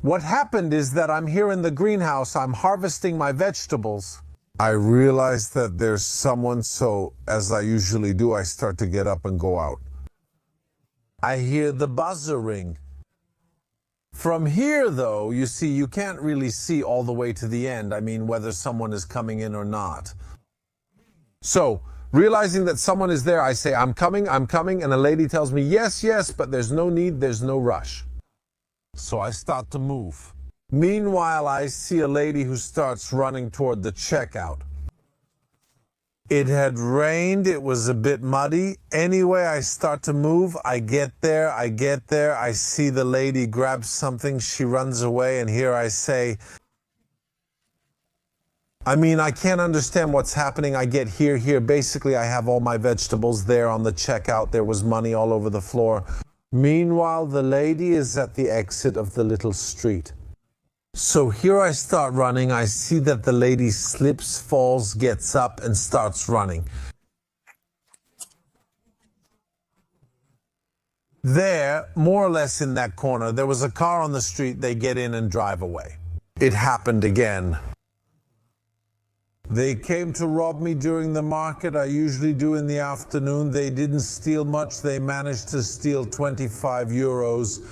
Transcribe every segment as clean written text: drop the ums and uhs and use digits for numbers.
What happened is that I'm here in the greenhouse, I'm harvesting my vegetables. I realize that there's someone, so as I usually do, I start to get up and go out. I hear the buzzer ring. From here, though, you see, you can't really see all the way to the end. I mean, whether someone is coming in or not. So, realizing that someone is there, I say, I'm coming, and a lady tells me, yes, yes, but there's no need, there's no rush. So I start to move. Meanwhile, I see a lady who starts running toward the checkout. It had rained, it was a bit muddy. Anyway, I start to move, I get there, I see the lady grab something, she runs away, and here I say, I can't understand what's happening. I get here. Basically, I have all my vegetables there on the checkout. There was money all over the floor. Meanwhile, the lady is at the exit of the little street. So here I start running. I see that the lady slips, falls, gets up, and starts running. There, more or less in that corner, there was a car on the street. They get in and drive away. It happened again. They came to rob me during the market. I usually do in the afternoon. They didn't steal much. They managed to steal 25 euros.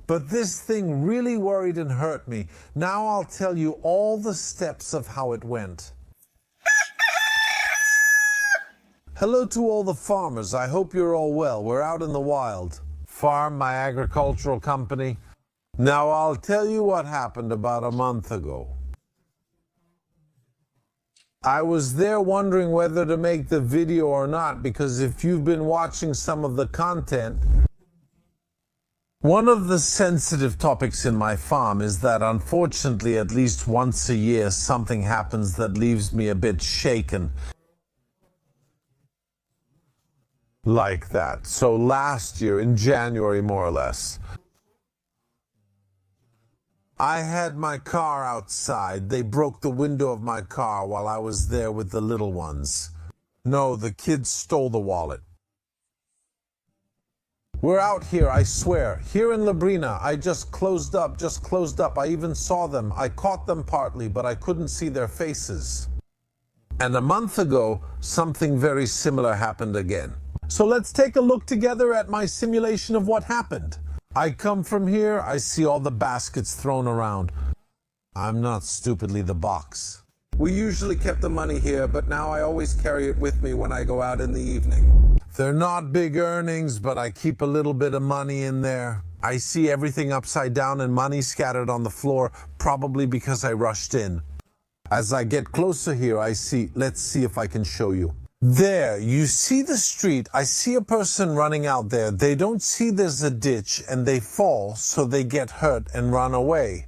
But this thing really worried and hurt me. Now I'll tell you all the steps of how it went. Hello to all the farmers. I hope you're all well. We're out in the wild. Farm, my agricultural company. Now, I'll tell you what happened about a month ago. I was there wondering whether to make the video or not, because if you've been watching some of the content, one of the sensitive topics in my farm is that unfortunately at least once a year something happens that leaves me a bit shaken. Like that. So last year, in January more or less, I had my car outside. They broke the window of my car while I was there with the little ones. No, the kids stole the wallet. We're out here, I swear. Here in Labrina, I just closed up. I even saw them. I caught them partly, but I couldn't see their faces. And a month ago, something very similar happened again. So let's take a look together at my simulation of what happened. I come from here, I see all the baskets thrown around. I'm not stupidly the box. We usually kept the money here, but now I always carry it with me when I go out in the evening. They're not big earnings, but I keep a little bit of money in there. I see everything upside down and money scattered on the floor, probably because I rushed in. As I get closer here, I see, let's see if I can show you. There, you see the street. I see a person running out there. They don't see there's a ditch and they fall, so they get hurt and run away.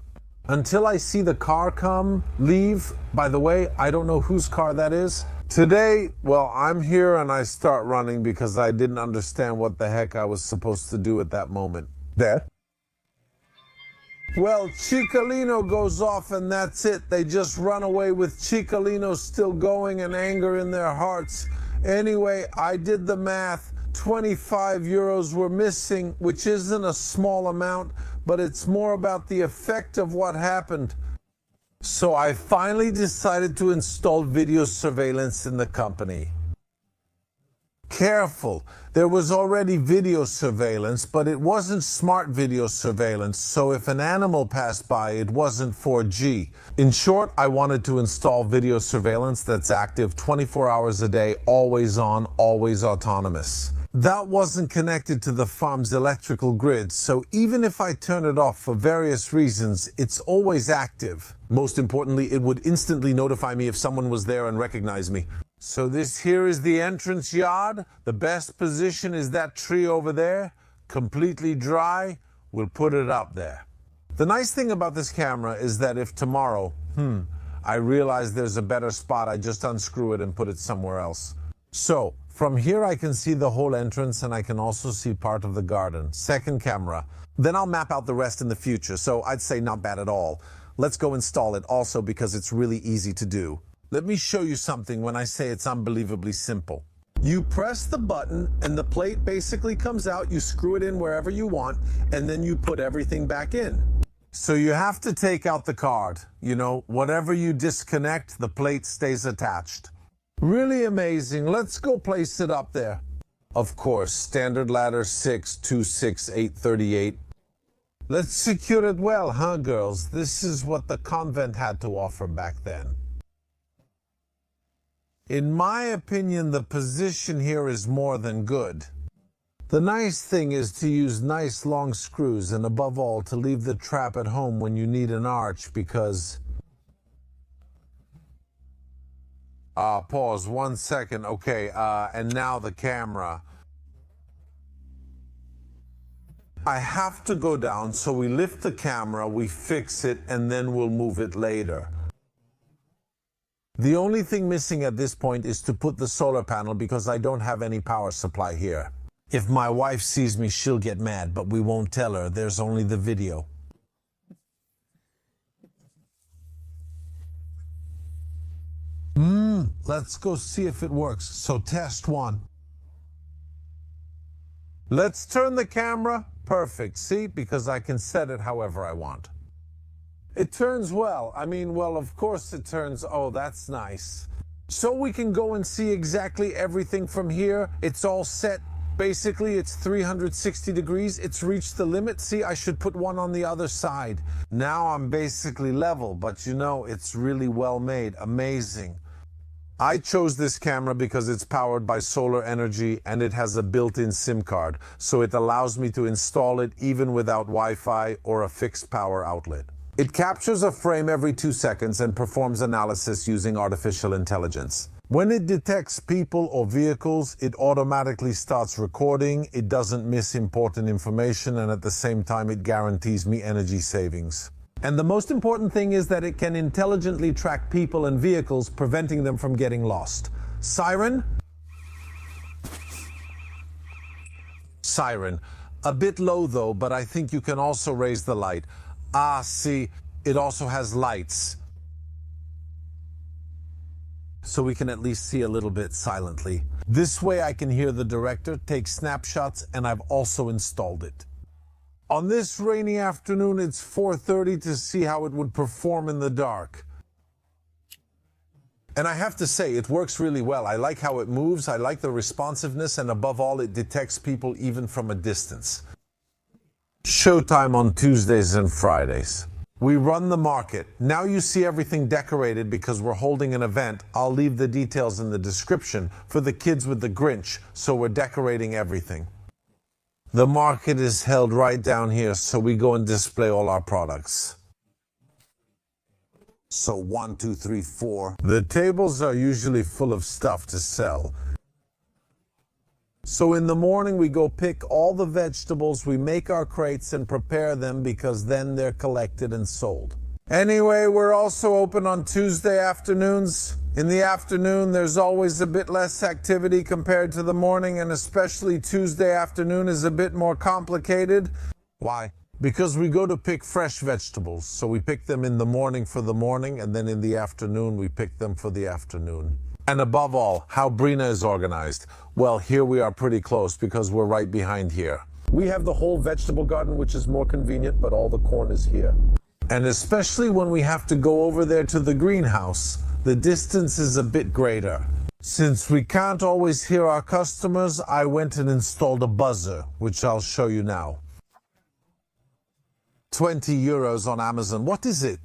Until I see the car come, leave. By the way, I don't know whose car that is. Today, well, I'm here and I start running because I didn't understand what the heck I was supposed to do at that moment. There. Well, Ciccolino goes off and that's it. They just run away with Ciccolino still going and anger in their hearts. Anyway, I did the math. 25 euros were missing, which isn't a small amount, but it's more about the effect of what happened. So I finally decided to install video surveillance in the company. Careful, there was already video surveillance, but it wasn't smart video surveillance, so if an animal passed by, it wasn't 4G. In short, I wanted to install video surveillance that's active 24 hours a day, always on, always autonomous. That wasn't connected to the farm's electrical grid, so even if I turn it off for various reasons, it's always active. Most importantly, it would instantly notify me if someone was there and recognized me. So this here is the entrance yard. The best position is that tree over there, completely dry. We'll put it up there. The nice thing about this camera is that if tomorrow, I realize there's a better spot, I just unscrew it and put it somewhere else. So from here I can see the whole entrance and I can also see part of the garden. Second camera. Then I'll map out the rest in the future, so I'd say not bad at all. Let's go install it also because it's really easy to do. Let me show you something when I say it's unbelievably simple. You press the button and the plate basically comes out. You screw it in wherever you want, and then you put everything back in. So you have to take out the card. You know, whatever you disconnect, the plate stays attached. Really amazing. Let's go place it up there. Of course, standard ladder 626838. Let's secure it well, huh, girls? This is what the convent had to offer back then. In my opinion, the position here is more than good. The nice thing is to use nice long screws and above all to leave the trap at home when you need an arch because... pause 1 second. Okay, and now the camera. I have to go down, so we lift the camera, we fix it, and then we'll move it later. The only thing missing at this point is to put the solar panel because I don't have any power supply here. If my wife sees me, she'll get mad, but we won't tell her. There's only the video. Let's go see if it works. So test 1. Let's turn the camera. Perfect. See, because I can set it however I want. It turns well. I mean, well, of course it turns. Oh, that's nice. So we can go and see exactly everything from here. It's all set. Basically, it's 360 degrees. It's reached the limit. See, I should put one on the other side. Now I'm basically level, but you know, it's really well made. Amazing. I chose this camera because it's powered by solar energy and it has a built-in SIM card, so it allows me to install it even without Wi-Fi or a fixed power outlet. It captures a frame every 2 seconds and performs analysis using artificial intelligence. When it detects people or vehicles, it automatically starts recording, it doesn't miss important information, and at the same time it guarantees me energy savings. And the most important thing is that it can intelligently track people and vehicles, preventing them from getting lost. Siren? Siren. A bit low though, but I think you can also raise the light. Ah, see, it also has lights. So we can at least see a little bit silently. This way I can hear the director, take snapshots, and I've also installed it. On this rainy afternoon, it's 4:30 to see how it would perform in the dark. And I have to say, it works really well. I like how it moves, I like the responsiveness, and above all, it detects people even from a distance. Showtime on Tuesdays and Fridays. We run the market. Now you see everything decorated because we're holding an event. I'll leave the details in the description for the kids with the Grinch, so we're decorating everything. The market is held right down here, so we go and display all our products. So 1, 2, 3, 4. The tables are usually full of stuff to sell. So in the morning we go pick all the vegetables, we make our crates and prepare them because then they're collected and sold. Anyway, we're also open on Tuesday afternoons. In the afternoon, there's always a bit less activity compared to the morning, and especially Tuesday afternoon is a bit more complicated. Why? Because we go to pick fresh vegetables. So we pick them in the morning for the morning, and then in the afternoon, we pick them for the afternoon. And above all, how Brina is organized. Well, here we are pretty close because we're right behind here. We have the whole vegetable garden, which is more convenient, but all the corn is here. And especially when we have to go over there to the greenhouse, the distance is a bit greater. Since we can't always hear our customers, I went and installed a buzzer, which I'll show you now. 20 euros on Amazon. What is it?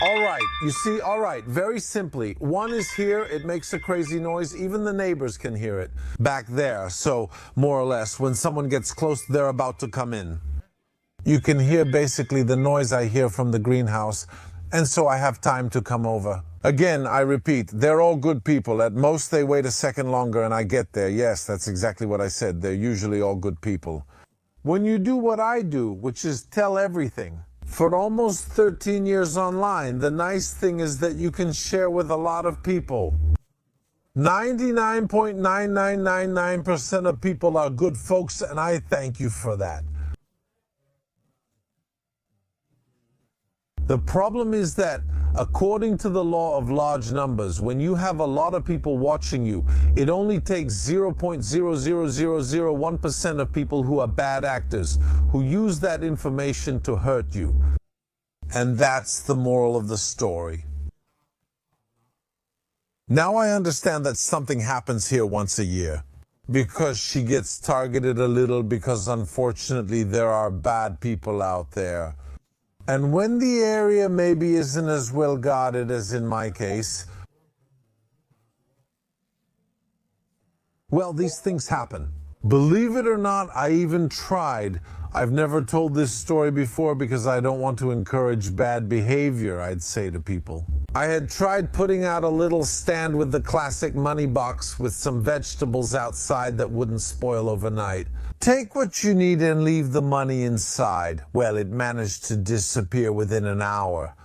All right, you see, all right, very simply. One is here, it makes a crazy noise, even the neighbors can hear it. Back there, so more or less, when someone gets close, they're about to come in. You can hear basically the noise I hear from the greenhouse, and so I have time to come over. Again, I repeat, they're all good people. At most, they wait a second longer and I get there. Yes, that's exactly what I said. They're usually all good people. When you do what I do, which is tell everything, for almost 13 years online, the nice thing is that you can share with a lot of people. 99.9999% of people are good folks, and I thank you for that. The problem is that, according to the law of large numbers, when you have a lot of people watching you, it only takes 0.00001% of people who are bad actors, who use that information to hurt you. And that's the moral of the story. Now I understand that something happens here once a year, because she gets targeted a little, because unfortunately there are bad people out there. And when the area maybe isn't as well guarded as in my case, well, these things happen. Believe it or not, I even tried. I've never told this story before because I don't want to encourage bad behavior, I'd say to people. I had tried putting out a little stand with the classic money box with some vegetables outside that wouldn't spoil overnight. Take what you need and leave the money inside. Well, it managed to disappear within an hour.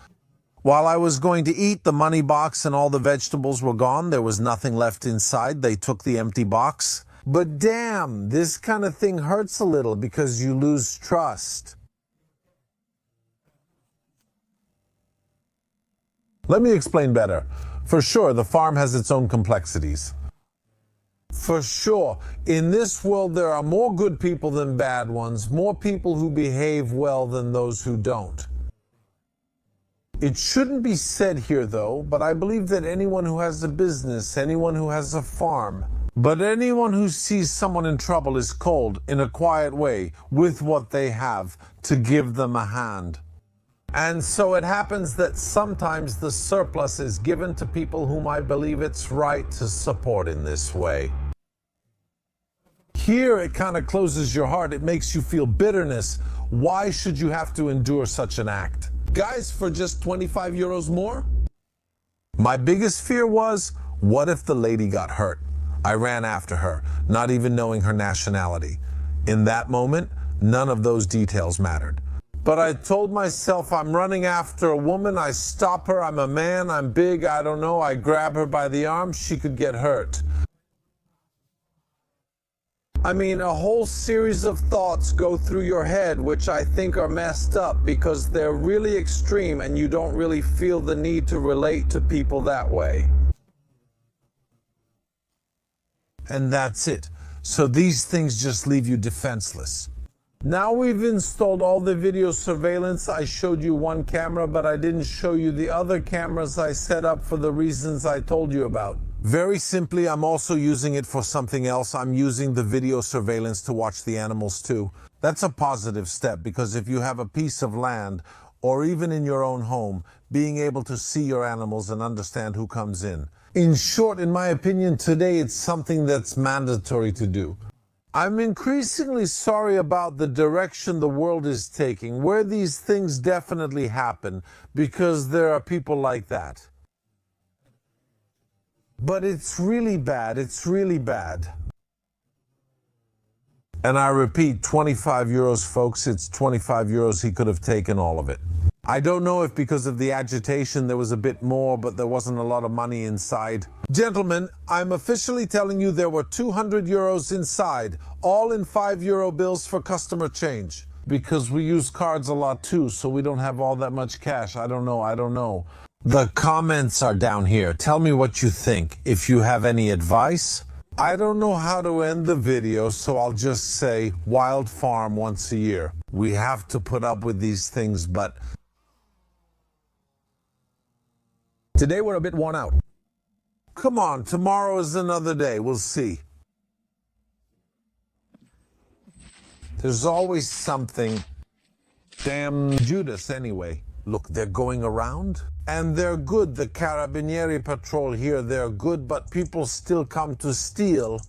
While I was going to eat, the money box and all the vegetables were gone. There was nothing left inside. They took the empty box. But damn, this kind of thing hurts a little because you lose trust. Let me explain better. For sure, the farm has its own complexities. For sure, in this world there are more good people than bad ones, more people who behave well than those who don't. It shouldn't be said here though, but I believe that anyone who has a business, anyone who has a farm, but anyone who sees someone in trouble is called, in a quiet way, with what they have, to give them a hand. And so it happens that sometimes the surplus is given to people whom I believe it's right to support in this way. Here it kind of closes your heart. It makes you feel bitterness. Why should you have to endure such an act? Guys, for just 25 euros more? My biggest fear was, what if the lady got hurt? I ran after her, not even knowing her nationality. In that moment, none of those details mattered. But I told myself, I'm running after a woman, I stop her, I'm a man, I'm big, I don't know, I grab her by the arm, she could get hurt. I mean, a whole series of thoughts go through your head, which I think are messed up because they're really extreme and you don't really feel the need to relate to people that way. And that's it. So these things just leave you defenseless. Now we've installed all the video surveillance. I showed you one camera, but I didn't show you the other cameras I set up for the reasons I told you about. Very simply, I'm also using it for something else. I'm using the video surveillance to watch the animals too. That's a positive step because if you have a piece of land, or even in your own home, being able to see your animals and understand who comes in. In short, in my opinion, today it's something that's mandatory to do. I'm increasingly sorry about the direction the world is taking, where these things definitely happen, because there are people like that. But it's really bad, it's really bad. And I repeat, 25 euros, folks, it's 25 euros, he could have taken all of it. I don't know if because of the agitation there was a bit more, but there wasn't a lot of money inside. Gentlemen, I'm officially telling you there were 200 euros inside, all in 5 euro bills for customer change. Because we use cards a lot too, so we don't have all that much cash. I don't know. The comments are down here. Tell me what you think. If you have any advice. I don't know how to end the video, so I'll just say wild farm once a year. We have to put up with these things, but today we're a bit worn out. Come on, tomorrow is another day. We'll see. There's always something. Damn Judas anyway. Look, they're going around. And they're good. The Carabinieri patrol here, they're good, but people still come to steal.